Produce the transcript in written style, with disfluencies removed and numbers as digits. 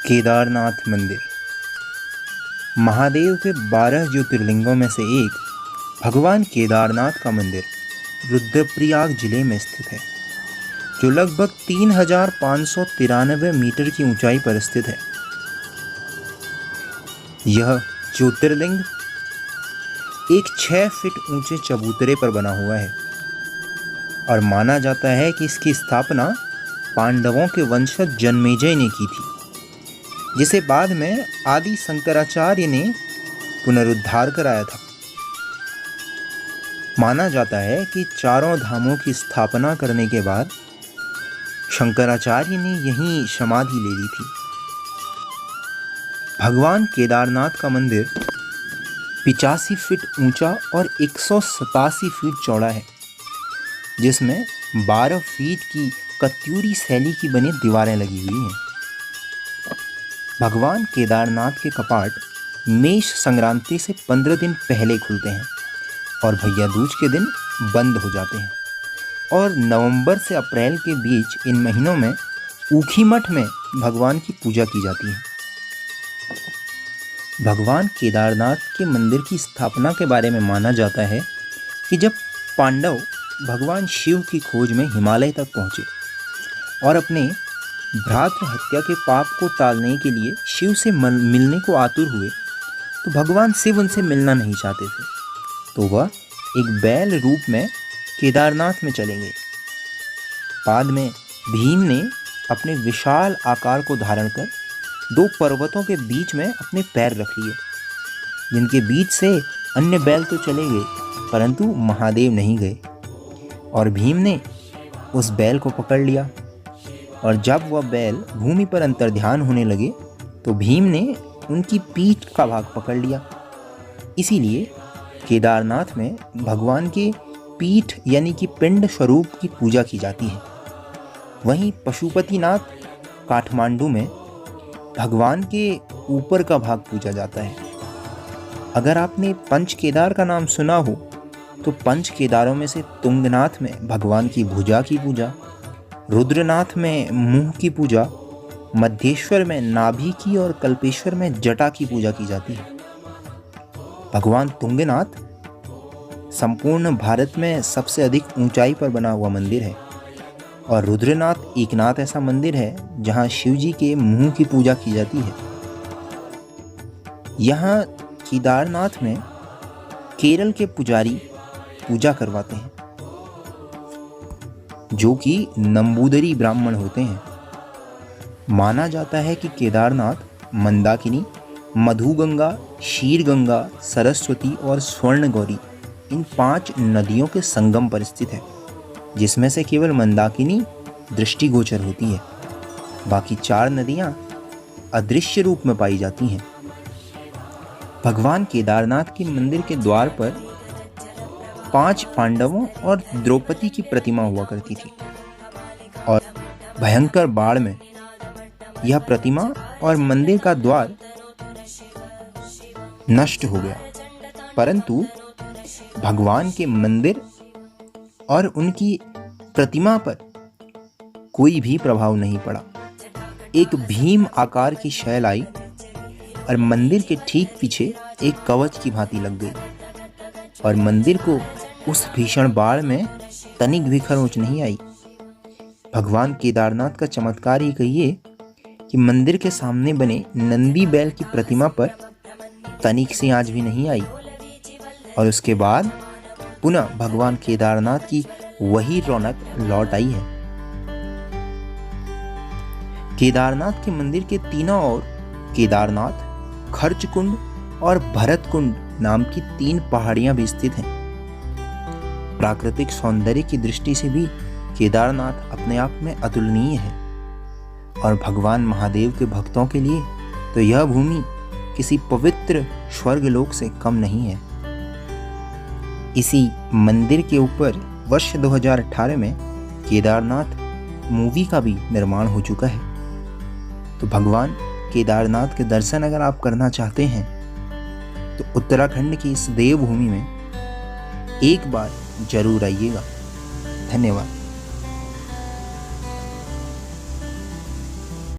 केदारनाथ मंदिर महादेव के 12 ज्योतिर्लिंगों में से एक भगवान केदारनाथ का मंदिर रुद्रप्रयाग जिले में स्थित है, जो लगभग 3593 मीटर की ऊंचाई पर स्थित है। यह ज्योतिर्लिंग एक 6 फीट ऊंचे चबूतरे पर बना हुआ है और माना जाता है कि इसकी स्थापना पांडवों के वंशज जन्मेजय ने की थी, जिसे बाद में आदि शंकराचार्य ने पुनरुद्धार कराया था। माना जाता है कि चारों धामों की स्थापना करने के बाद शंकराचार्य ने यहीं समाधि ले ली थी। भगवान केदारनाथ का मंदिर 85 फीट ऊंचा और 187 फीट चौड़ा है, जिसमें 12 फीट की कत्यूरी शैली की बनी दीवारें लगी हुई हैं। भगवान केदारनाथ के कपाट मेष संक्रांति से 15 दिन पहले खुलते हैं और भैया दूज के दिन बंद हो जाते हैं, और नवंबर से अप्रैल के बीच इन महीनों में ऊखीमठ में भगवान की पूजा की जाती है। भगवान केदारनाथ के मंदिर की स्थापना के बारे में माना जाता है कि जब पांडव भगवान शिव की खोज में हिमालय तक पहुँचे और अपने भ्रातृ हत्या के पाप को टालने के लिए शिव से मिलने को आतुर हुए, तो भगवान शिव उनसे मिलना नहीं चाहते थे, तो वह एक बैल रूप में केदारनाथ में चले गए। बाद में भीम ने अपने विशाल आकार को धारण कर 2 पर्वतों के बीच में अपने पैर रख लिए, जिनके बीच से अन्य बैल तो चले गए परंतु महादेव नहीं गए, और भीम ने उस बैल को पकड़ लिया। और जब वह बैल भूमि पर अंतर्ध्यान होने लगे तो भीम ने उनकी पीठ का भाग पकड़ लिया। इसीलिए केदारनाथ में भगवान के पीठ यानी कि पिंड स्वरूप की पूजा की जाती है। वहीं पशुपतिनाथ काठमांडू में भगवान के ऊपर का भाग पूजा जाता है। अगर आपने पंच केदार का नाम सुना हो तो पंच केदारों में से तुंगनाथ में भगवान की भुजा की पूजा, रुद्रनाथ में मुंह की पूजा, मध्येश्वर में नाभि की और कल्पेश्वर में जटा की पूजा की जाती है। भगवान तुंगनाथ संपूर्ण भारत में सबसे अधिक ऊंचाई पर बना हुआ मंदिर है, और रुद्रनाथ एकनाथ ऐसा मंदिर है जहां शिव जी के मुंह की पूजा की जाती है। यहाँ केदारनाथ में केरल के पुजारी पूजा करवाते हैं, जो कि नंबूदरी ब्राह्मण होते हैं। माना जाता है कि केदारनाथ मंदाकिनी, मधुगंगा, शीरगंगा, सरस्वती और स्वर्णगौरी इन 5 नदियों के संगम पर स्थित है, जिसमें से केवल मंदाकिनी दृष्टिगोचर होती है, बाकी 4 नदियां अदृश्य रूप में पाई जाती हैं। भगवान केदारनाथ के मंदिर के द्वार पर 5 पांडवों और द्रौपदी की प्रतिमा हुआ करती थी, और भयंकर बाढ़ में यह प्रतिमा और मंदिर का द्वार नष्ट हो गया, परंतु भगवान के मंदिर और उनकी प्रतिमा पर कोई भी प्रभाव नहीं पड़ा। एक भीम आकार की शैल आई और मंदिर के ठीक पीछे एक कवच की भांति लग गई, और मंदिर को उस भीषण बाढ़ में तनिक भी खरोंच नहीं आई। भगवान केदारनाथ का चमत्कार ही कहिए कि मंदिर के सामने बने नंदी बैल की प्रतिमा पर तनिक सी आंच भी नहीं आई, और उसके बाद पुनः भगवान केदारनाथ की वही रौनक लौट आई है। केदारनाथ के मंदिर के तीनों ओर केदारनाथ, खर्चकुंड और भरतकुंड नाम की 3 पहाड़ियां भी स्थित हैं। प्राकृतिक सौंदर्य की दृष्टि से भी केदारनाथ अपने आप में अतुलनीय है, और भगवान महादेव के भक्तों के लिए तो यह भूमि किसी पवित्र स्वर्गलोक से कम नहीं है। इसी मंदिर के ऊपर वर्ष 2018 में केदारनाथ मूवी का भी निर्माण हो चुका है। तो भगवान केदारनाथ के दर्शन अगर आप करना चाहते हैं तो उत्तराखंड की इस देवभूमि में एक बार जरूर आइएगा। धन्यवाद।